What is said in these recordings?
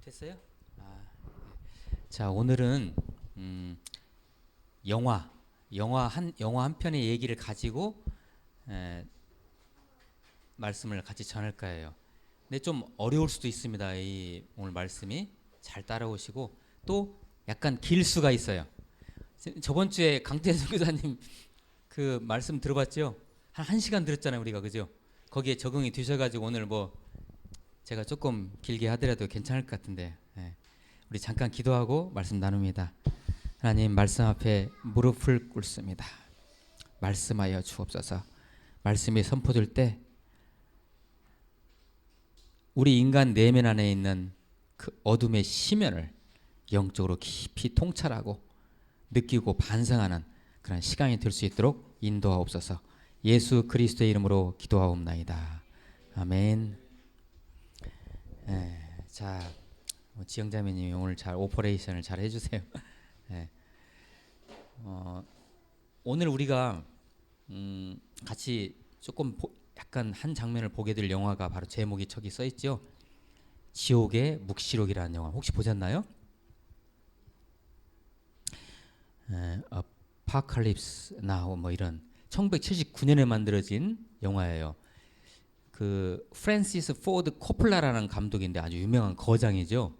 됐어요? 아, 자, 오늘은 음, 영화 영화 한 편의 얘기를 가지고 에, 말씀을 같이 전할까 해요. 근데 좀 어려울 수도 있습니다. 이 오늘 말씀이 잘 따라오시고 또 약간 길 수가 있어요. 저번 주에 강태현 교사님 그 말씀 들어봤죠? 한 1시간 들었잖아요, 우리가. 그죠? 거기에 적응이 되셔가지고 오늘 뭐 제가 조금 길게 하더라도 괜찮을 것 같은데, 우리 잠깐 기도하고 말씀 나눕니다. 하나님, 말씀 앞에 무릎을 꿇습니다. 말씀하여 주옵소서. 말씀이 선포될 때 우리 인간 내면 안에 있는 그 어둠의 심연을 영적으로 깊이 통찰하고 느끼고 반성하는 그런 시간이 될 수 있도록 인도하옵소서. 예수 그리스도의 이름으로 기도하옵나이다. 아멘. 자, 지영자매님이 오늘 잘 오퍼레이션을 잘 해주세요. 예. 오늘 우리가 같이 조금 약간 한 장면을 보게 될 영화가 바로 제목이 저기 써 있죠. 지옥의 묵시록이라는 영화 혹시 보셨나요? 아파칼립스 나우 뭐 이런 1979년에 만들어진 영화예요. 그 프랜시스 포드 코플라라는 감독인데 아주 유명한 거장이죠.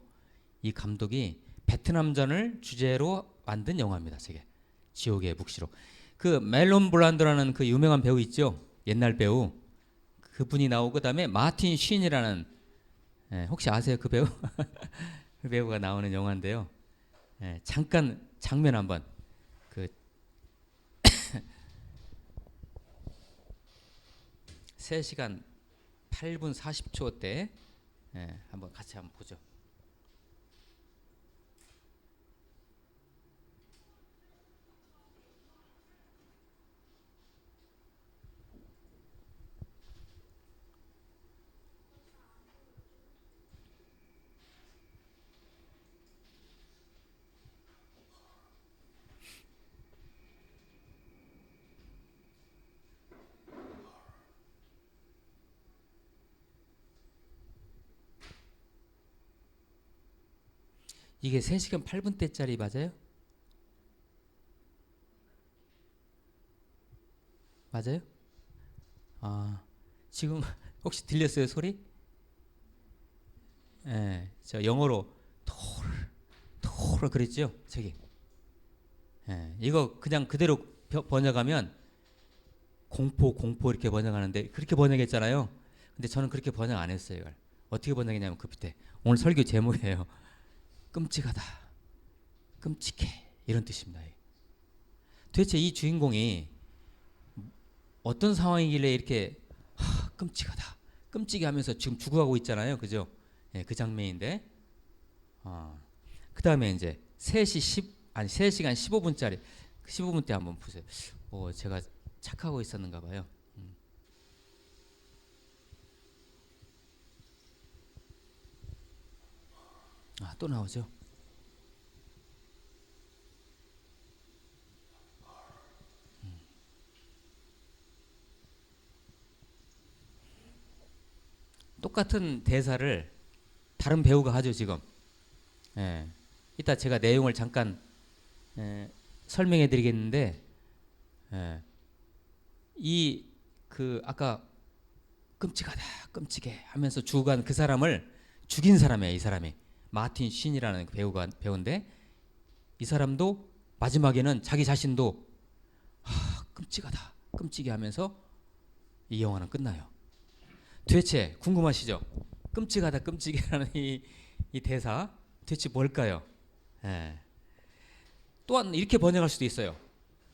이 감독이 베트남전을 주제로 만든 영화입니다. 저게 지옥의 묵시록. 그 멜론 블란드라는 그 유명한 배우 있죠. 옛날 배우. 그분이 나오고 그다음에 마틴 쉰이라는 혹시 아세요 그 배우? 그 배우가 나오는 영화인데요. 잠깐 장면 한번 그 3시간 8분 40초 때 한번 같이 한번 보죠. 이게 3시간 8분대짜리 맞아요? 맞아요? 아, 지금 혹시 들렸어요 소리? 저 영어로 토르 그랬죠? 저기. 이거 그냥 그대로 번역하면 공포 이렇게 번역하는데 그렇게 번역했잖아요. 근데 저는 그렇게 번역 안 했어요. 이걸 어떻게 번역했냐면 그 밑에 오늘 설교 제목이에요. 끔찍하다, 끔찍해 이런 뜻입니다. 도대체 이 주인공이 어떤 상황이길래 이렇게 끔찍하다, 끔찍해 하면서 지금 죽어가고 있잖아요. 그죠? 그 장면인데 그 다음에 이제 3시간 15분짜리 15분 때 한번 보세요. 제가 착하고 있었는가 봐요. 또 나오죠. 똑같은 대사를 다른 배우가 하죠 지금. 이따 제가 내용을 잠깐 설명해 드리겠는데 이 그 아까 끔찍하다 끔찍해 하면서 죽어간 그 사람을 죽인 사람이에요. 이 사람이 마틴 쉰이라는 배우인데 이 사람도 마지막에는 자기 자신도 끔찍하다 끔찍해 하면서 이 영화는 끝나요. 도대체 궁금하시죠? 끔찍하다 끔찍해라는 이 대사 도대체 뭘까요? 예. 또한 이렇게 번역할 수도 있어요.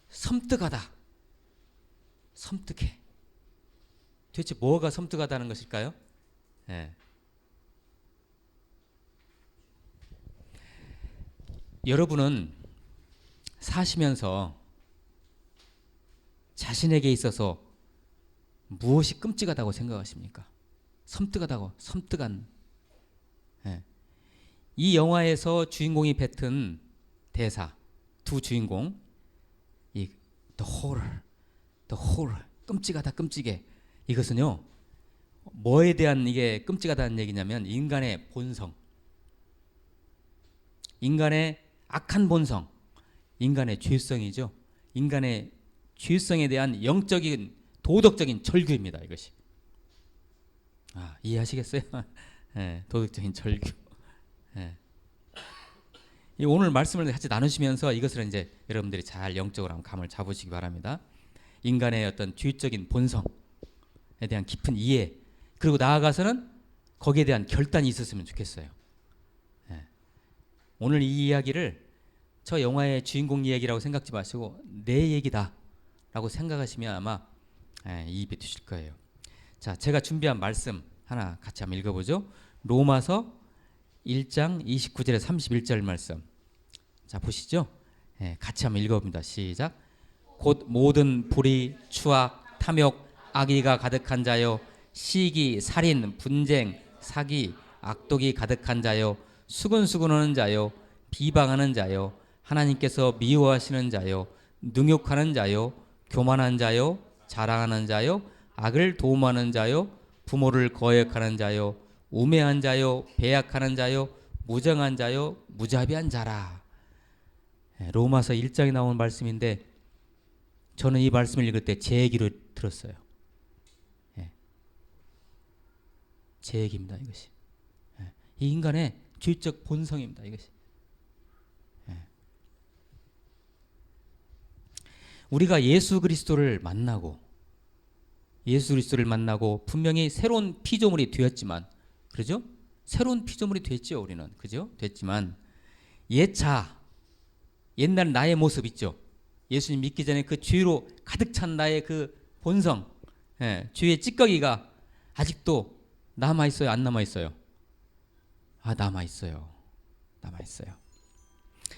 섬뜩하다 섬뜩해. 도대체 뭐가 섬뜩하다는 것일까요? 예. 여러분은 사시면서 자신에게 있어서 무엇이 끔찍하다고 생각하십니까? 섬뜩하다고, 섬뜩한. 예. 이 영화에서 주인공이 뱉은 대사, 두 주인공, 이 the horror, 끔찍하다, 끔찍해. 이것은요, 뭐에 대한 이게 끔찍하다는 얘기냐면 인간의 본성, 인간의 악한 본성, 인간의 죄성이죠. 인간의 죄성에 대한 영적인 도덕적인 절규입니다. 이것이. 이해하시겠어요? 예, 도덕적인 절규. 예. 이 오늘 말씀을 같이 나누시면서 이것을 이제 여러분들이 잘 영적으로 한번 감을 잡으시기 바랍니다. 인간의 어떤 죄적인 본성에 대한 깊은 이해, 그리고 나아가서는 거기에 대한 결단이 있었으면 좋겠어요. 예. 오늘 이 이야기를 저 영화의 주인공 이야기라고 생각지 마시고 내 얘기다라고 생각하시면 아마 이입이 되실 거예요. 자, 제가 준비한 말씀 하나 같이 한번 읽어보죠. 로마서 1장 29절에 31절 말씀. 자, 보시죠. 같이 한번 읽어봅니다. 시작. 곧 모든 불의, 추악, 탐욕, 악의가 가득한 자요, 시기, 살인, 분쟁, 사기, 악독이 가득한 자요, 수근수근하는 자요, 비방하는 자요, 하나님께서 미워하시는 자요, 능욕하는 자요, 교만한 자요, 자랑하는 자요, 악을 도움하는 자요, 부모를 거역하는 자요, 우매한 자요, 배약하는 자요, 무정한 자요, 무자비한 자라. 로마서 1장에 나온 말씀인데 저는 이 말씀을 읽을 때 제 얘기로 들었어요. 제 얘기입니다. 이것이. 이 인간의 죄적 본성입니다. 이것이. 우리가 예수 그리스도를 만나고 분명히 새로운 피조물이 되었지만, 그러죠? 새로운 피조물이 됐죠. 우리는. 그죠? 됐지만 옛날 나의 모습 있죠. 예수님 믿기 전에 그 죄로 가득 찬 나의 그 본성, 죄의 찌꺼기가 아직도 남아있어요? 안 남아있어요? 남아있어요.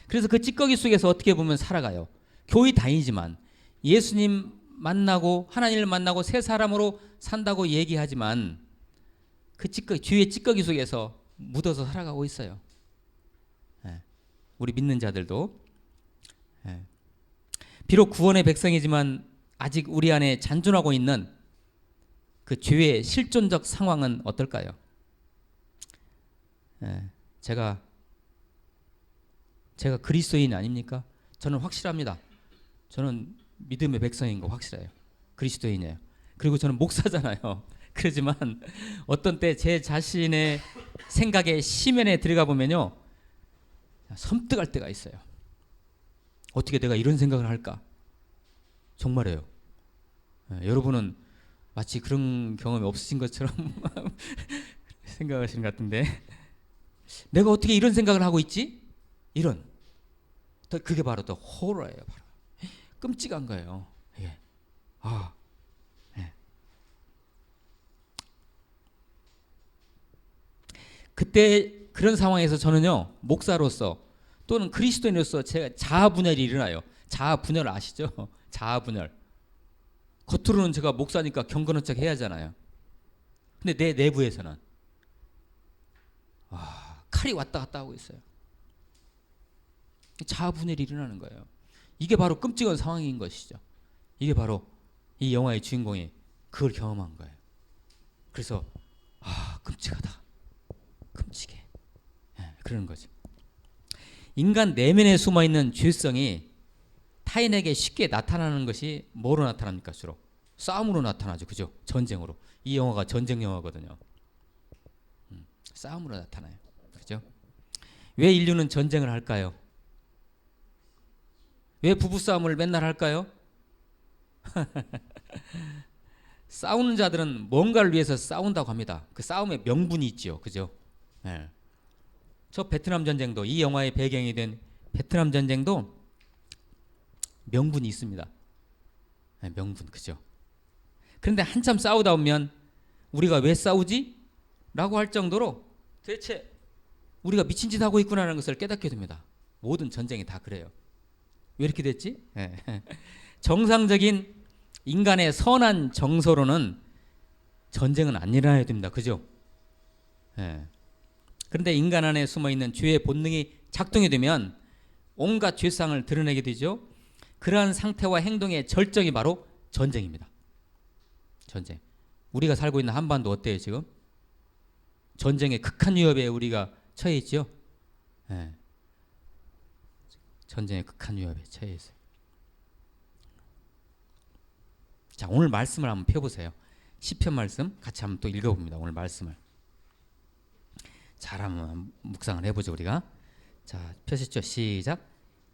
그래서 그 찌꺼기 속에서 어떻게 보면 살아가요. 교회 다니지만, 예수님 만나고 하나님을 만나고 새 사람으로 산다고 얘기하지만 그 죄의 찌꺼기 속에서 묻어서 살아가고 있어요. 우리 믿는 자들도. 비록 구원의 백성이지만 아직 우리 안에 잔존하고 있는 그 죄의 실존적 상황은 어떨까요? 제가 그리스도인 아닙니까? 저는 확실합니다. 저는 믿음의 백성인 거 확실해요. 그리스도인이에요. 그리고 저는 목사잖아요. 그렇지만 어떤 때 제 자신의 생각의 심연에 들어가 보면요, 섬뜩할 때가 있어요. 어떻게 내가 이런 생각을 할까? 정말이에요. 여러분은 마치 그런 경험이 없으신 것처럼 생각하시는 것 같은데, 내가 어떻게 이런 생각을 하고 있지? 그게 바로 또 호러예요. 바로 끔찍한 거예요. 예. 그때 그런 상황에서 저는요, 목사로서 또는 그리스도인으로서 제가 자아분열이 일어나요. 자아분열 아시죠? 자아분열. 겉으로는 제가 목사니까 경건한 척 해야 하잖아요. 근데 내 내부에서는 칼이 왔다 갔다 하고 있어요. 자아분열이 일어나는 거예요. 이게 바로 끔찍한 상황인 것이죠. 이게 바로 이 영화의 주인공이 그걸 경험한 거예요. 그래서 끔찍하다. 끔찍해. 그러는 거죠. 인간 내면에 숨어있는 죄성이 타인에게 쉽게 나타나는 것이 뭐로 나타납니까? 주로 싸움으로 나타나죠. 그죠? 전쟁으로. 이 영화가 전쟁 영화거든요. 싸움으로 나타나요. 그죠? 왜 인류는 전쟁을 할까요? 왜 부부싸움을 맨날 할까요? 싸우는 자들은 뭔가를 위해서 싸운다고 합니다. 그 싸움에 명분이 있죠. 그죠? 저 베트남 전쟁도, 이 영화의 배경이 된 베트남 전쟁도 명분이 있습니다. 명분. 그죠? 그런데 한참 싸우다 보면 우리가 왜 싸우지? 라고 할 정도로 대체 우리가 미친 짓 하고 있구나라는 것을 깨닫게 됩니다. 모든 전쟁이 다 그래요. 왜 이렇게 됐지? 정상적인 인간의 선한 정서로는 전쟁은 안 일어나야 됩니다. 그죠? 그런데 인간 안에 숨어있는 죄의 본능이 작동이 되면 온갖 죄상을 드러내게 되죠. 그러한 상태와 행동의 절정이 바로 전쟁입니다. 전쟁. 우리가 살고 있는 한반도 어때요 지금? 전쟁의 극한 위협에 우리가 처해 있죠. 전쟁의 극한 위협에 처해 있어요. 자, 오늘 말씀을 한번 펴보세요. 시편 말씀 같이 한번 또 읽어봅니다. 오늘 말씀을 잘 한번 묵상을 해보죠 우리가. 자, 펴시죠. 시작.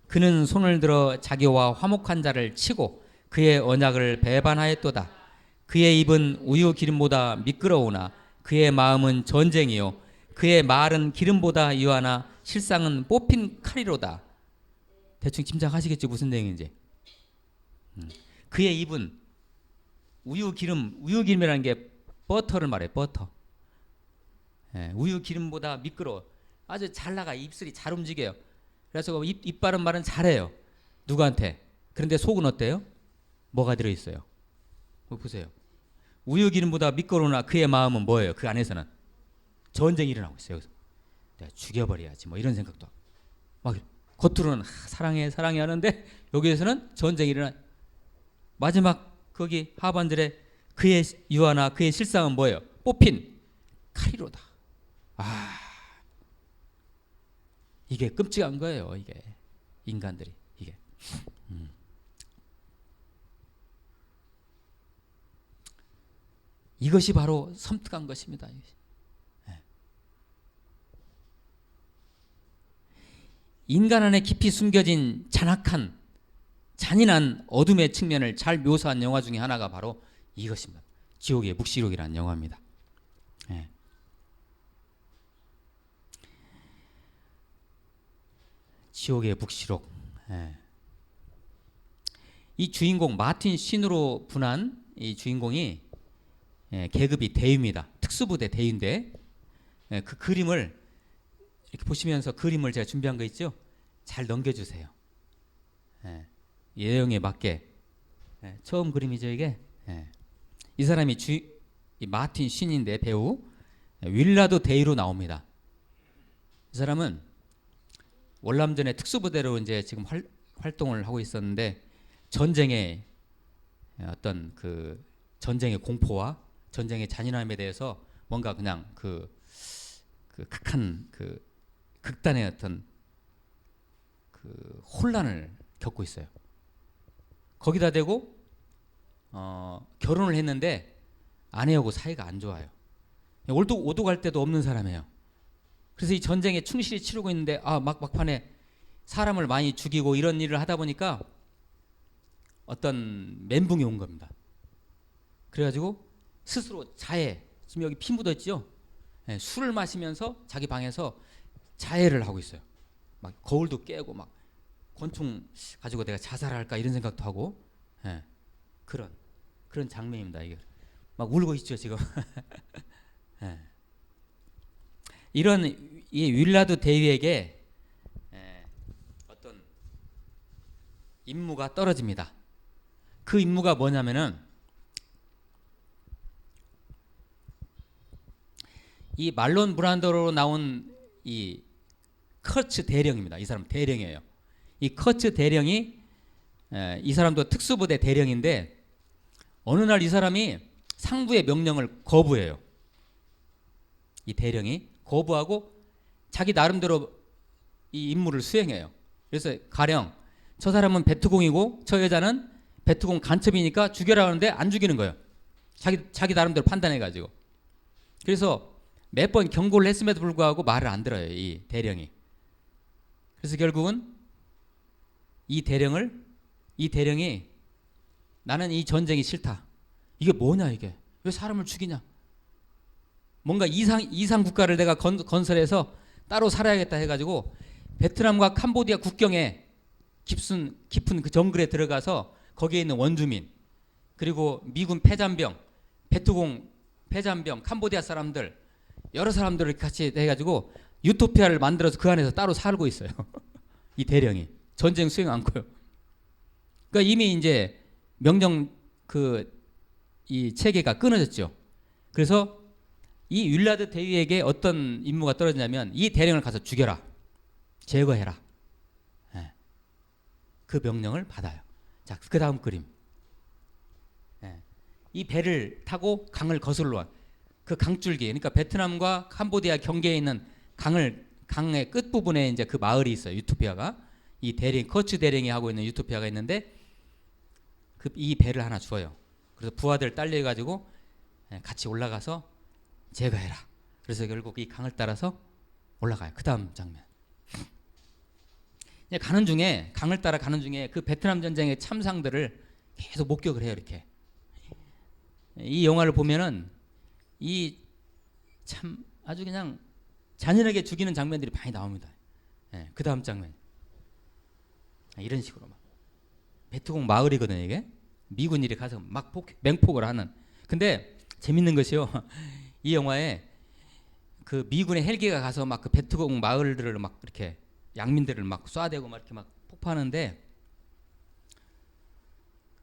그는 손을 들어 자기와 화목한 자를 치고 그의 언약을 배반하였도다. 그의 입은 우유 기름보다 미끄러우나 그의 마음은 전쟁이요 그의 말은 기름보다 유하나 실상은 뽑힌 칼이로다. 대충 짐작하시겠죠 무슨 내용인지. 그의 입은 우유 기름이라는 게 버터를 말해. 버터. 우유 기름보다 미끄러워. 아주 잘 나가. 입술이 잘 움직여요. 그래서 입 바른 말은 잘해요. 누구한테? 그런데 속은 어때요? 뭐가 들어있어요? 보세요. 우유 기름보다 미끄러우나 그의 마음은 뭐예요? 그 안에서는 전쟁이 일어나고 있어요. 여기서 내가 죽여버려야지 뭐 이런 생각도 하고. 막 겉으로는 사랑해 사랑해 하는데 여기에서는 전쟁이 일어나. 마지막 거기 하반절에 그의 유하나 그의 실상은 뭐예요? 뽑힌 칼이로다. 아, 이게 끔찍한 거예요. 이게 인간들이 이게. 이것이 바로 섬뜩한 것입니다. 인간 안에 깊이 숨겨진 잔악한 잔인한 어둠의 측면을 잘 묘사한 영화 중에 하나가 바로 이것입니다. 지옥의 묵시록이라는 영화입니다. 예. 지옥의 묵시록. 예. 이 주인공 마틴 쉰으로 분한 이 주인공이 계급이 대위입니다. 특수부대 대위인데 그 그림을 이렇게 보시면서 그림을 제가 준비한 거 있죠? 잘 넘겨주세요. 내용에 맞게. 처음 그림이죠 이게. 이 사람이 이 마틴 쉰인데 배우 윌라드 데이로 나옵니다. 이 사람은 월남전의 특수부대로 이제 지금 활동을 하고 있었는데 전쟁의 어떤 그 전쟁의 공포와 전쟁의 잔인함에 대해서 뭔가 그냥 그 극한 그 극단의 어떤 그 혼란을 겪고 있어요. 거기다 대고 결혼을 했는데 아내하고 사이가 안 좋아요. 오도 갈 데도 없는 사람이에요. 그래서 이 전쟁에 충실히 치르고 있는데 막판에 사람을 많이 죽이고 이런 일을 하다 보니까 어떤 멘붕이 온 겁니다. 그래가지고 스스로 자해, 지금 여기 피 묻었죠? 술을 마시면서 자기 방에서 자해를 하고 있어요. 막 거울도 깨고 막 권총 가지고 내가 자살할까 이런 생각도 하고. 그런 장면입니다. 이게 막 울고 있죠 지금. 이런 이 윌라드 대위에게 어떤 임무가 떨어집니다. 그 임무가 뭐냐면은 이 말론 브란도로 나온 이 커츠 대령입니다. 이 사람 대령이에요. 이 커츠 대령이 이 사람도 특수부대 대령인데 어느 날 이 사람이 상부의 명령을 거부해요. 이 대령이 거부하고 자기 나름대로 이 임무를 수행해요. 그래서 가령 저 사람은 베트공이고 저 여자는 베트공 간첩이니까 죽여라 하는데 안 죽이는 거예요. 자기 나름대로 판단해가지고. 그래서 몇 번 경고를 했음에도 불구하고 말을 안 들어요. 이 대령이. 그래서 결국은 이 대령이 나는 이 전쟁이 싫다. 이게 뭐냐 이게. 왜 사람을 죽이냐. 뭔가 이상 국가를 내가 건설해서 따로 살아야겠다 해가지고 베트남과 캄보디아 국경에 깊은 그 정글에 들어가서 거기에 있는 원주민 그리고 미군 폐잔병, 베트공 폐잔병, 캄보디아 사람들 여러 사람들을 같이 해가지고 유토피아를 만들어서 그 안에서 따로 살고 있어요. 이 대령이 전쟁 수행 않고요. 그러니까 이미 이제 명령 이 체계가 끊어졌죠. 그래서 이 윌라드 대위에게 어떤 임무가 떨어지냐면 이 대령을 가서 죽여라, 제거해라. 그 명령을 받아요. 자, 그 다음 그림. 이 배를 타고 강을 거슬러 와. 그 강줄기, 그러니까 베트남과 캄보디아 경계에 있는 강의 끝 부분에 이제 그 마을이 있어요. 유토피아가. 이 대령 커츠 대령이 하고 있는 유토피아가 있는데 이 배를 하나 줘요. 그래서 부하들 딸려 가지고 같이 올라가서 제거해라. 그래서 결국 이 강을 따라서 올라가요. 그 다음 장면. 가는 중에 강을 따라 가는 중에 그 베트남 전쟁의 참상들을 계속 목격을 해요. 이렇게 이 영화를 보면은 이 참 아주 그냥 잔인하게 죽이는 장면들이 많이 나옵니다. 그 다음 장면 이런 식으로 막 베트공 마을이거든요. 이게 미군들이 가서 막 맹폭을 하는. 근데 재밌는 것이요. 이 영화에 그 미군의 헬기가 가서 막 그 베트공 마을들을 막 이렇게 양민들을 막 쏴대고 막 이렇게 막 폭파하는데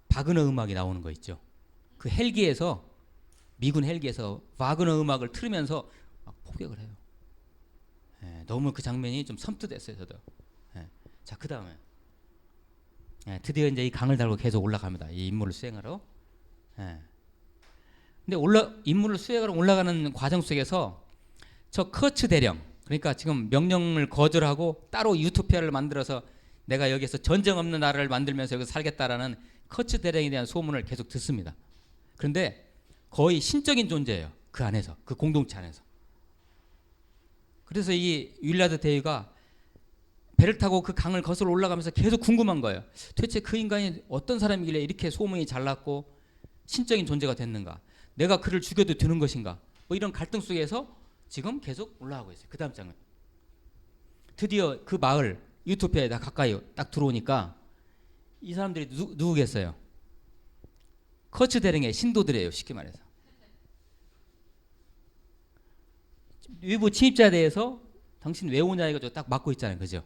바그너 음악이 나오는 거 있죠. 그 헬기에서 미군 헬기에서 바그너 음악을 틀으면서 막 폭격을 해요. 너무 그 장면이 좀 섬뜩했어요. 저도. 자, 그 다음에 드디어 이제 이 강을 달고 계속 올라갑니다. 이 임무를 수행하러. 근데 임무를 수행하러 올라가는 과정 속에서 저 커츠 대령, 그러니까 지금 명령을 거절하고 따로 유토피아를 만들어서 내가 여기서 전쟁 없는 나라를 만들면서 여기서 살겠다라는 커츠 대령에 대한 소문을 계속 듣습니다. 그런데 거의 신적인 존재예요. 그 안에서, 그 공동체 안에서. 그래서 이 윌라드 대위가 배를 타고 그 강을 거슬러 올라가면서 계속 궁금한 거예요. 도대체 그 인간이 어떤 사람이길래 이렇게 소문이 잘 났고 신적인 존재가 됐는가? 내가 그를 죽여도 되는 것인가? 뭐 이런 갈등 속에서 지금 계속 올라가고 있어요. 그 다음 장면. 드디어 그 마을 유토피아에 다 가까이 딱 들어오니까 이 사람들이 누구겠어요? 커츠 대령의 신도들이에요. 쉽게 말해서. 외부 침입자에 대해서 당신 왜 오냐 해가지고 딱 막고 있잖아요. 그죠?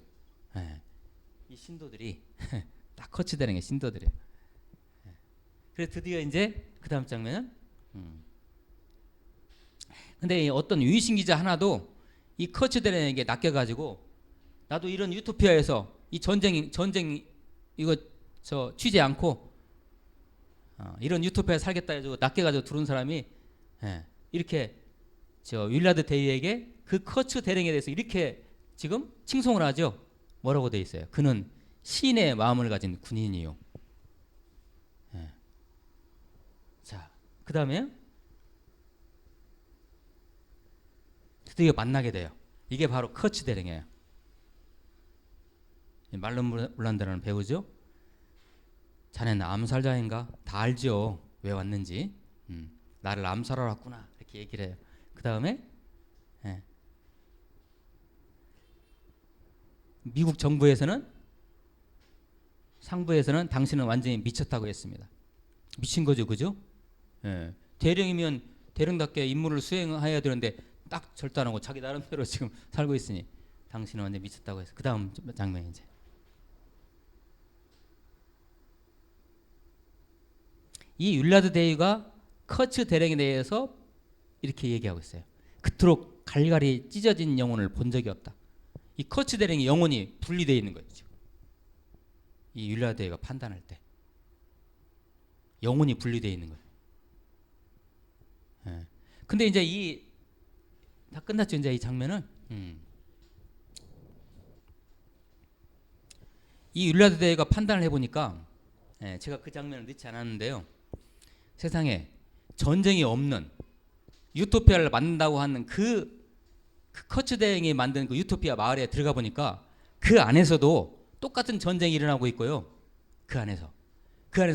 이 신도들이 딱 커츠 대령의 신도들이에요. 그래서 드디어 이제 그 다음 장면은 근데 어떤 위신 기자 하나도 이 커츠 대령에게 낚여가지고 나도 이런 유토피아에서 이 전쟁 이거 저 취재 않고 이런 유토피아에 살겠다 해가지고 낚여가지고 들어온 사람이 이렇게 저 윌라드 대위에게 그 커츠 대령에 대해서 이렇게 지금 칭송을 하죠. 뭐라고 돼 있어요? 그는 시인의 마음을 가진 군인이요. 자, 그 다음에 드디어 만나게 돼요. 이게 바로 커츠 대령이에요. 말론 블란드라는 배우죠. 자네는 암살자인가? 다 알죠. 왜 왔는지. 나를 암살하러 왔구나. 이렇게 얘기를 해요. 그 다음에 미국 정부에서는 상부에서는 당신은 완전히 미쳤다고 했습니다. 미친 거죠, 그죠? 대령이면 대령답게 임무를 수행해야 되는데 딱 절단하고 자기 나름대로 지금 살고 있으니 당신은 완전히 미쳤다고 해서 그 다음 장면이 이제 이 윌라드 대위가 커츠 대령에 대해서 이렇게 얘기하고 있어요. 그토록 갈갈이 찢어진 영혼을 본 적이 없다. 이 커츠 대령의 영혼이 분리되어 있는 거예요. 지금. 이 윌라드 대위가 판단할 때 영혼이 분리되어 있는 거예요. 근데 이제 다 끝났죠. 이제 이 장면은 이 윌라드 대위가 판단을 해보니까 제가 그 장면을 넣지 않았는데요. 세상에 전쟁이 없는 유토피아를 만든다고 하는 그 커츠 대령이 만든 그 유토피아 마을에 들어가 보니까 그 안에서도 똑같은 전쟁이 일어나고 있고요. 그 안에서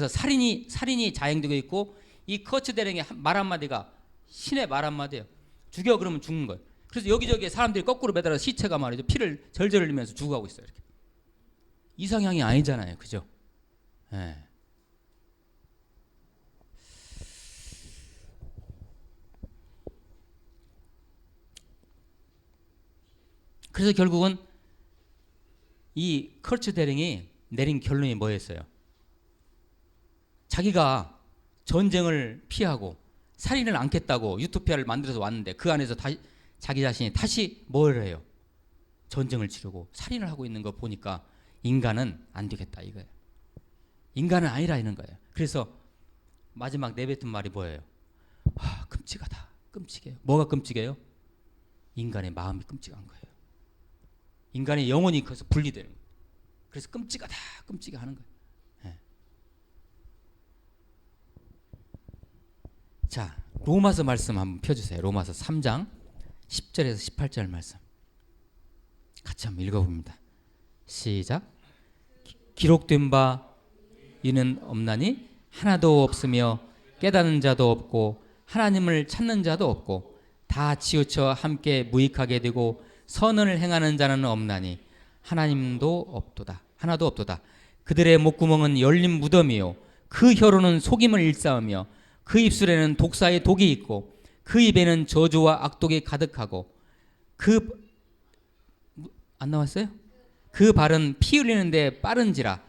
살인이 자행되고 있고 이 커츠 대령의 말 한마디가 신의 말 한마디예요. 죽여 그러면 죽는 거예요. 그래서 여기저기에 사람들이 거꾸로 매달아서 시체가 말이죠. 피를 절절 흘리면서 죽어가고 있어요. 이렇게. 이상향이 아니잖아요. 그죠? 그래서 결국은 이 커츠 대령이 내린 결론이 뭐였어요? 자기가 전쟁을 피하고 살인을 않겠다고 유토피아를 만들어서 왔는데 그 안에서 자기 자신이 다시 뭘 해요? 전쟁을 치르고 살인을 하고 있는 거 보니까 인간은 안 되겠다 이거예요. 인간은 아니라는 거예요. 그래서 마지막 내뱉은 말이 뭐예요? 끔찍하다. 끔찍해요. 뭐가 끔찍해요? 인간의 마음이 끔찍한 거예요. 인간의 영혼이 거기서 분리되는 거예요. 그래서 끔찍하다, 끔찍해 하는 거예요. 예. 자, 로마서 말씀 한번 펴주세요. 로마서 3장 10절에서 18절 말씀 같이 한번 읽어봅니다. 시작. 기록된 바 이는 없나니 하나도 없으며 깨닫는 자도 없고 하나님을 찾는 자도 없고 다 치우쳐 함께 무익하게 되고 선을 행하는 자는 없나니 하나님도 없도다. 하나도 없도다. 그들의 목구멍은 열린 무덤이요 그 혀로는 속임을 일삼으며 그 입술에는 독사의 독이 있고 그 입에는 저주와 악독이 가득하고 안 나왔어요? 그 발은 피 흘리는데 빠른지라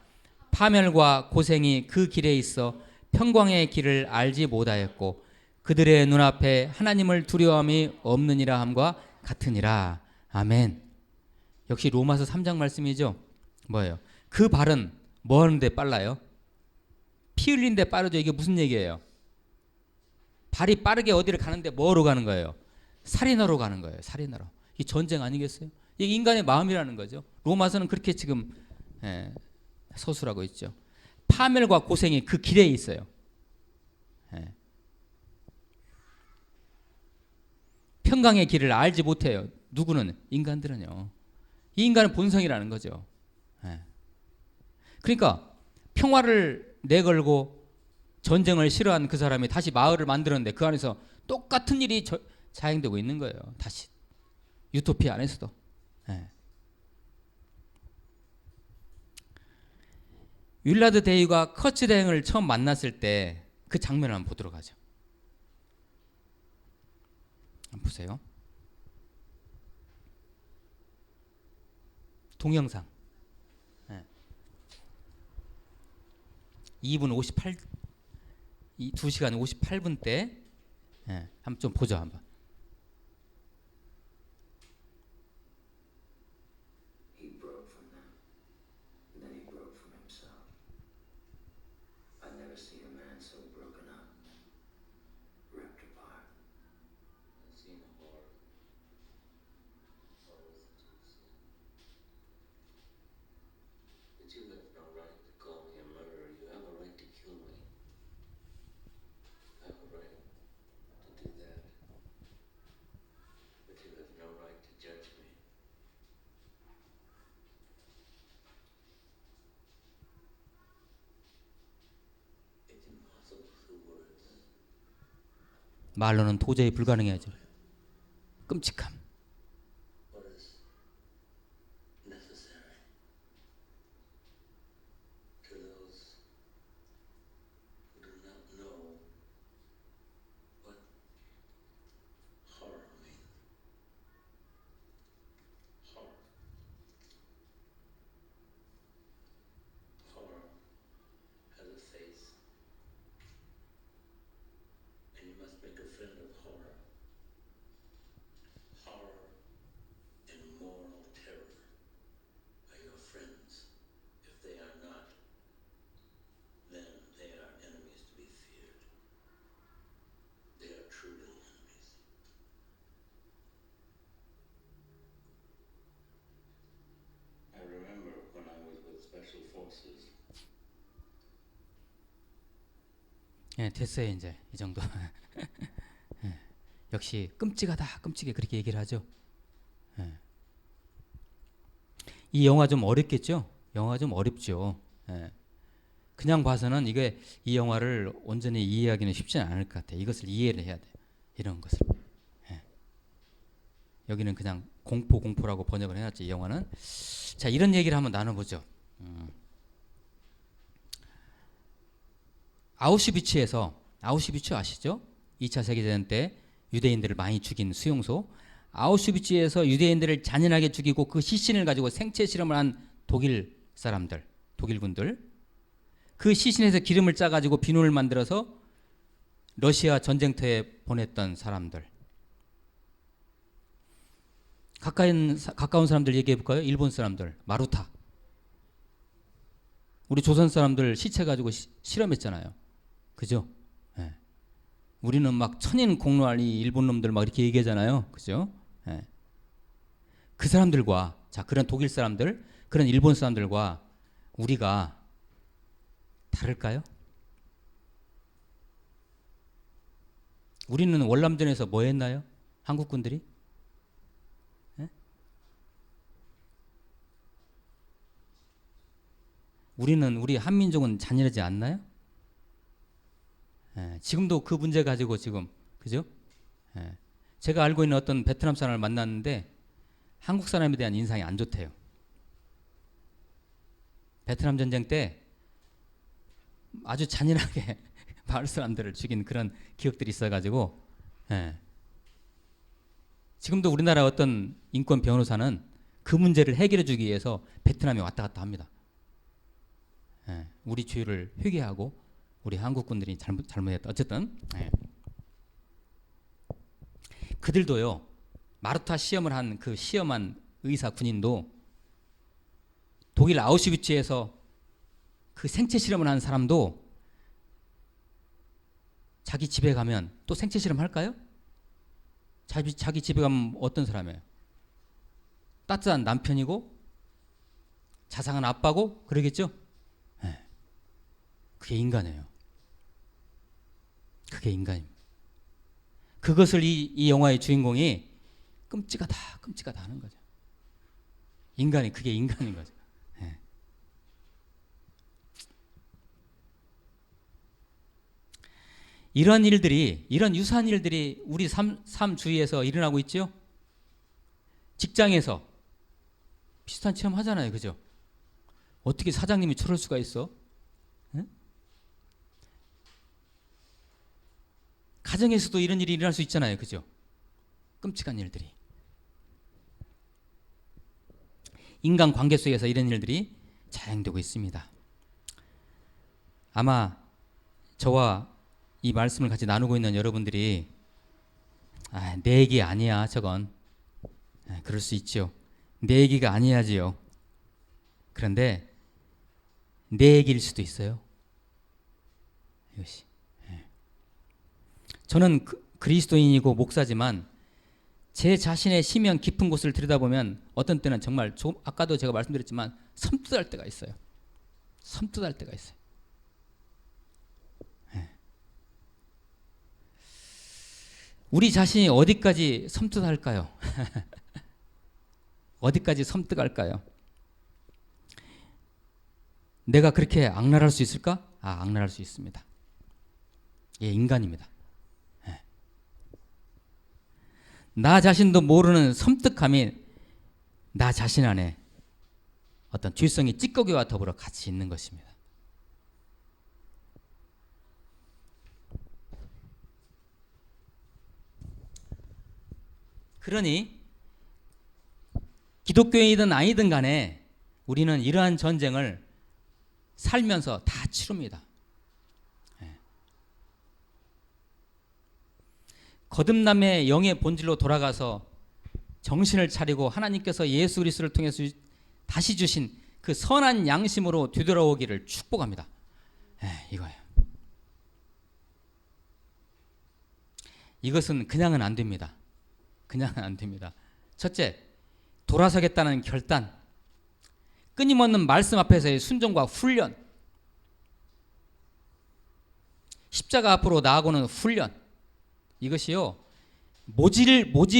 파멸과 고생이 그 길에 있어 평광의 길을 알지 못하였고 그들의 눈앞에 하나님을 두려움이 없느니라 함과 같으니라. 아멘. 역시 로마서 3장 말씀이죠. 뭐예요? 그 발은 뭐 하는데 빨라요? 피 흘리는데 빠르죠. 이게 무슨 얘기예요? 발이 빠르게 어디를 가는데 뭐로 가는 거예요? 살인하러 가는 거예요. 살인하러. 이 전쟁 아니겠어요? 이게 인간의 마음이라는 거죠. 로마서는 그렇게 지금 서술하고 있죠. 파멸과 고생이 그 길에 있어요. 평강의 길을 알지 못해요. 누구는? 인간들은요. 이 인간은 본성이라는 거죠. 그러니까 평화를 내걸고 전쟁을 싫어한 그 사람이 다시 마을을 만들었는데 그 안에서 똑같은 일이 자행되고 있는 거예요. 다시 유토피아 안에서도. 윌라드 데이가 커츠 대행을 처음 만났을 때 그 장면을 한번 보도록 하죠. 한번 보세요. 동영상 2분 58 2시간 58분 때 한번 좀 보죠. 한번. 말로는 도저히 불가능해야죠. 끔찍함. 됐어요. 이제 이 정도. 역시 끔찍하다, 끔찍해 그렇게 얘기를 하죠. 이 영화 좀 어렵겠죠? 영화 좀 어렵죠. 그냥 봐서는 이 영화를 온전히 이해하기는 쉽지는 않을 것 같아요. 이것을 이해를 해야 돼요. 이런 것을. 여기는 그냥 공포라고 번역을 해놨지. 이 영화는. 자, 이런 얘기를 한번 나눠보죠. 아우슈비츠 아시죠? 2차 세계대전 때 유대인들을 많이 죽인 수용소. 아우슈비츠에서 유대인들을 잔인하게 죽이고 그 시신을 가지고 생체 실험을 한 독일군들. 그 시신에서 기름을 짜가지고 비누를 만들어서 러시아 전쟁터에 보냈던 사람들. 가까운 사람들 얘기해 볼까요? 일본 사람들, 마루타. 우리 조선 사람들 시체 가지고 실험했잖아요. 그죠? 우리는 막 천인 공로하니 일본 놈들 막 이렇게 얘기하잖아요. 그죠? 그 사람들과, 자, 그런 독일 사람들, 그런 일본 사람들과 우리가 다를까요? 우리는 월남전에서 뭐 했나요? 한국군들이? 예? 우리 한민족은 잔인하지 않나요? 예, 지금도 그 문제 가지고 지금, 그죠? 예, 제가 알고 있는 어떤 베트남 사람을 만났는데 한국 사람에 대한 인상이 안 좋대요. 베트남 전쟁 때 아주 잔인하게 마을 사람들을 죽인 그런 기억들이 있어가지고, 예, 지금도 우리나라 어떤 인권 변호사는 그 문제를 해결해 주기 위해서 베트남에 왔다 갔다 합니다. 예, 우리 주의를 회개하고 우리 한국군들이 잘못했다. 어쨌든 그들도요, 마루타 시험을 한 그 시험한 의사 군인도 독일 아우슈비츠에서 그 생체 실험을 한 사람도 자기 집에 가면 또 생체 실험 할까요? 자기 집에 가면 어떤 사람이에요? 따뜻한 남편이고 자상한 아빠고 그러겠죠? 네. 그게 인간이에요. 그게 인간입니다. 그것을 이 영화의 주인공이 끔찍하다 하는 거죠. 그게 인간인 거죠. 네. 이런 유사한 일들이 우리 삶 주위에서 일어나고 있죠. 직장에서 비슷한 체험 하잖아요. 그죠? 어떻게 사장님이 저럴 수가 있어? 네? 가정에서도 이런 일이 일어날 수 있잖아요. 그죠? 끔찍한 일들이. 인간 관계 속에서 이런 일들이 자행되고 있습니다. 아마 저와 이 말씀을 같이 나누고 있는 여러분들이 내 얘기 아니야 저건. 그럴 수 있죠. 내 얘기가 아니야지요. 그런데 내 얘기일 수도 있어요. 이것이. 저는 그리스도인이고 목사지만 제 자신의 심연 깊은 곳을 들여다보면 어떤 때는 정말 아까도 제가 말씀드렸지만 섬뜩할 때가 있어요. 섬뜩할 때가 있어요. 우리 자신이 어디까지 섬뜩할까요? 어디까지 섬뜩할까요? 내가 그렇게 악랄할 수 있을까? 악랄할 수 있습니다. 예, 인간입니다. 예. 나 자신도 모르는 섬뜩함이 나 자신 안에 어떤 죄성이 찌꺼기와 더불어 같이 있는 것입니다. 그러니 기독교인이든 아니든 간에 우리는 이러한 전쟁을 살면서 다 치릅니다. 거듭남의 영의 본질로 돌아가서 정신을 차리고 하나님께서 예수 그리스도를 통해서 다시 주신 그 선한 양심으로 되돌아오기를 축복합니다. 이거예요. 이것은 그냥은 안 됩니다. 그냥은 안 됩니다. 첫째, 돌아서겠다는 결단, 끊임없는 말씀 앞에서의 순종과 훈련, 십자가 앞으로 나아가는 훈련, 이것이요 모질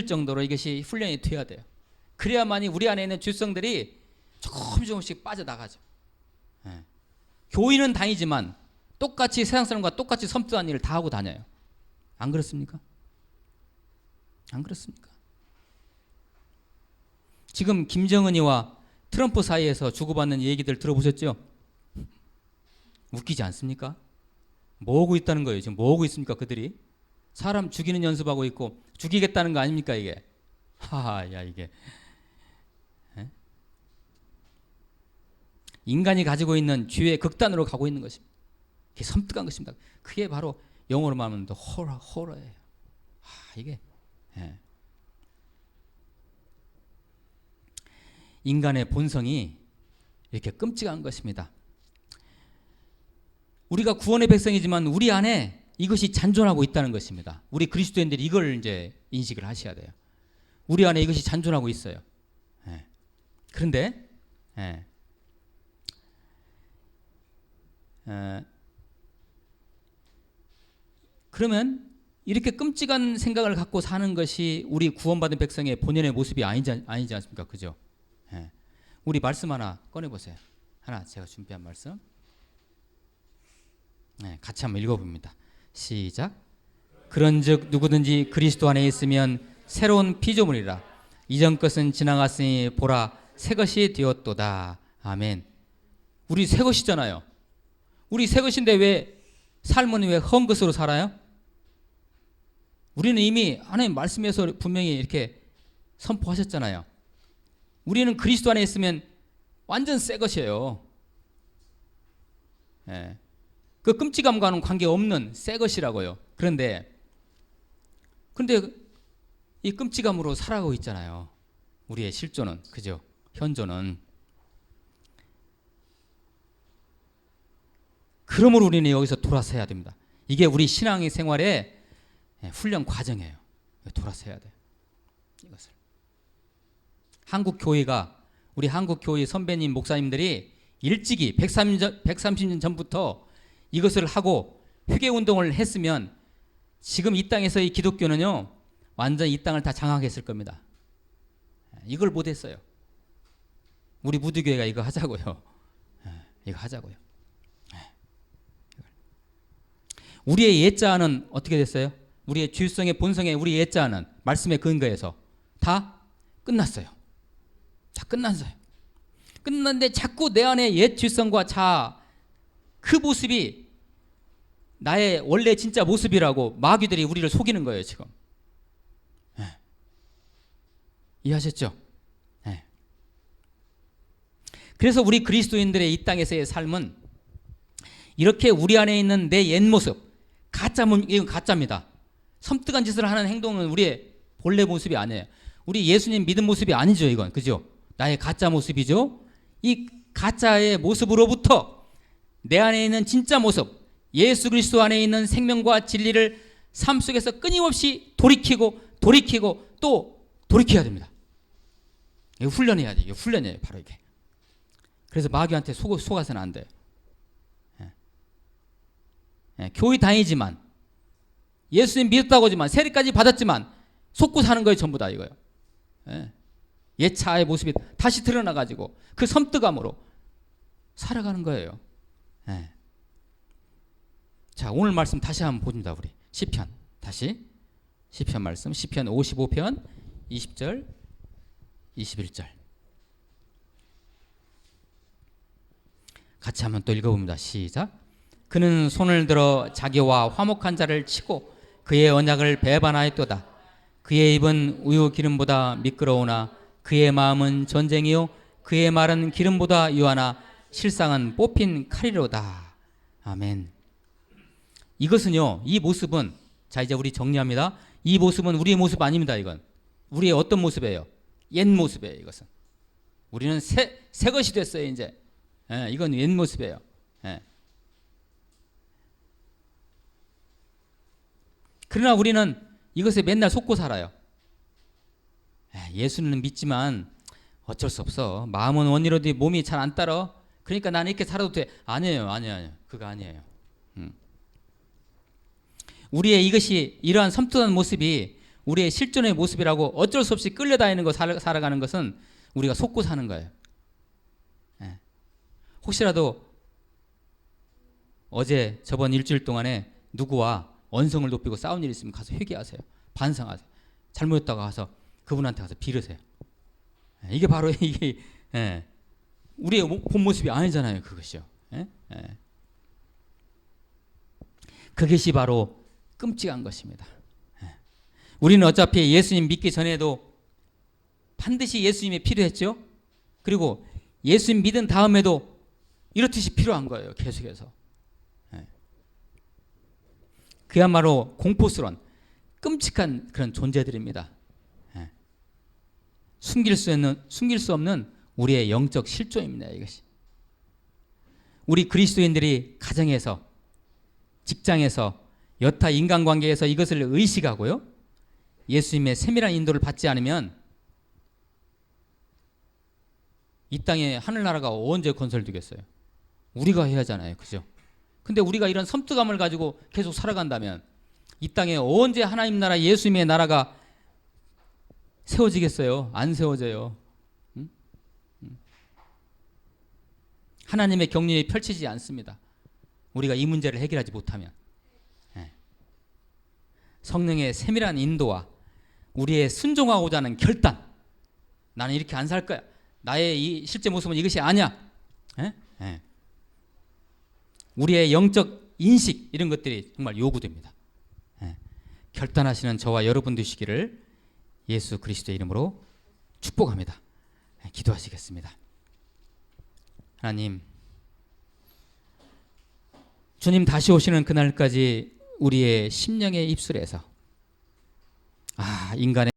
정도로 이것이 훈련이 되어야 돼요. 그래야만이 우리 안에 있는 죄성들이 조금씩 빠져나가죠. 교인은 다니지만 똑같이 세상 사람과 똑같이 섬뜩한 일을 다 하고 다녀요. 안 그렇습니까? 안 그렇습니까? 지금 김정은이와 트럼프 사이에서 주고받는 얘기들 들어보셨죠? 웃기지 않습니까? 뭐 하고 있다는 거예요. 지금 뭐 하고 있습니까? 그들이 사람 죽이는 연습하고 있고 죽이겠다는 거 아닙니까? 이게 하하, 야 이게 인간이 가지고 있는 죄의 극단으로 가고 있는 것입니다. 그게 섬뜩한 것입니다. 그게 바로 영어로 말하면 호러예요. 이게 인간의 본성이 이렇게 끔찍한 것입니다. 우리가 구원의 백성이지만 우리 안에 이것이 잔존하고 있다는 것입니다. 우리 그리스도인들이 이걸 이제 인식을 하셔야 돼요. 우리 안에 이것이 잔존하고 있어요. 그런데 예. 그러면 이렇게 끔찍한 생각을 갖고 사는 것이 우리 구원받은 백성의 본연의 모습이 아니지 않습니까? 그죠? 예. 우리 말씀 하나 꺼내보세요. 하나 제가 준비한 말씀. 네, 같이 한번 읽어봅니다. 시작. 그런즉 누구든지 그리스도 안에 있으면 새로운 피조물이라. 이전 것은 지나갔으니 보라 새 것이 되었도다. 아멘. 우리 새 것이잖아요. 우리 새 것인데 왜 삶은 왜 헛 것으로 살아요? 우리는 이미 하나님 말씀에서 분명히 이렇게 선포하셨잖아요. 우리는 그리스도 안에 있으면 완전 새 것이에요. 예. 그 끔찍함과는 관계없는 새 것이라고요. 그런데 이 끔찍함으로 살아가고 있잖아요. 우리의 실존은, 그죠? 현존은. 그러므로 우리는 여기서 돌아서 해야 됩니다. 이게 우리 신앙의 생활의 훈련 과정이에요. 돌아서 해야 돼요. 이것을. 우리 한국 교회 선배님 목사님들이 일찍이 130년 전부터 이것을 하고 회개 운동을 했으면 지금 이 땅에서의 기독교는요 완전 이 땅을 다 장악했을 겁니다. 이걸 못했어요. 우리 무두교회가 이거 하자고요. 이거 하자고요. 우리의 옛자는 어떻게 됐어요? 우리의 주성의 본성의 우리 옛자는 말씀의 근거에서 다 끝났어요. 다 끝났어요. 끝났는데 자꾸 내 안에 옛 주성과 자아 그 모습이 나의 원래 진짜 모습이라고 마귀들이 우리를 속이는 거예요 지금. 이해하셨죠? 그래서 우리 그리스도인들의 이 땅에서의 삶은 이렇게 우리 안에 있는 내 옛 모습, 이건 가짜입니다. 섬뜩한 짓을 하는 행동은 우리의 본래 모습이 아니에요. 우리 예수님 믿은 모습이 아니죠 이건. 그죠? 나의 가짜 모습이죠. 이 가짜의 모습으로부터 내 안에 있는 진짜 모습, 예수 그리스도 안에 있는 생명과 진리를 삶 속에서 끊임없이 돌이키고 또 돌이켜야 됩니다. 이거 훈련해야 돼요. 이거 훈련이에요. 바로 이게. 그래서 마귀한테 속아서는 안 돼요. 교회 다니지만 예수님 믿었다고 하지만 세례까지 받았지만 속고 사는 거예요. 전부 다 이거요. 옛 자아의 모습이 다시 드러나가지고 그 섬뜩함으로 살아가는 거예요. 자, 오늘 말씀 다시 한번 봅니다. 우리 시편 다시 시편 말씀 시편 55편 20절 21절 같이 한번 또 읽어봅니다. 시작. 그는 손을 들어 자기와 화목한 자를 치고 그의 언약을 배반하였도다. 그의 입은 우유 기름보다 미끄러우나 그의 마음은 전쟁이요 그의 말은 기름보다 유하나 실상은 뽑힌 칼이로다. 아멘. 이것은요, 이 모습은, 자 이제 우리 정리합니다. 이 모습은 우리의 모습 아닙니다. 이건 우리의 어떤 모습이에요? 옛 모습이에요. 이것은 우리는 새 것이 됐어요. 이제 이건 옛 모습이에요. 그러나 우리는 이것에 맨날 속고 살아요. 예수는 믿지만 어쩔 수 없어. 마음은 원이로도 몸이 잘 안 따라. 그러니까 나는 이렇게 살아도 돼. 아니에요. 그거 아니에요. 우리의 이러한 섬뜩한 모습이 우리의 실존의 모습이라고 어쩔 수 없이 끌려다니는 거 살아가는 것은 우리가 속고 사는 거예요. 혹시라도 저번 일주일 동안에 누구와 언성을 높이고 싸운 일이 있으면 가서 회개하세요. 반성하세요. 잘못했다고 가서 그분한테 가서 빌으세요. 이게 바로 이게 우리의 본 모습이 아니잖아요. 그것이요. 그것이 바로 끔찍한 것입니다. 우리는 어차피 예수님 믿기 전에도 반드시 예수님이 필요했죠. 그리고 예수님 믿은 다음에도 이렇듯이 필요한 거예요. 계속해서. 그야말로 공포스러운 끔찍한 그런 존재들입니다. 숨길 수 없는 우리의 영적 실존입니다. 이것이. 우리 그리스도인들이 가정에서, 직장에서, 여타 인간관계에서 이것을 의식하고요. 예수님의 세밀한 인도를 받지 않으면 이 땅에 하늘나라가 언제 건설되겠어요? 우리가 해야 하잖아요. 그죠? 근데 우리가 이런 섬뜩함을 가지고 계속 살아간다면 이 땅에 언제 하나님 나라, 예수님의 나라가 세워지겠어요? 안 세워져요. 응? 하나님의 경륜이 펼치지 않습니다. 우리가 이 문제를 해결하지 못하면. 성령의 세밀한 인도와 우리의 순종하고자 하는 결단. 나는 이렇게 안 살 거야. 나의 이 실제 모습은 이것이 아니야. 우리의 영적 인식 이런 것들이 정말 요구됩니다. 결단하시는 저와 여러분 되시기를 예수 그리스도의 이름으로 축복합니다. 기도하시겠습니다. 하나님, 주님 다시 오시는 그날까지 우리의 심령의 입술에서 인간의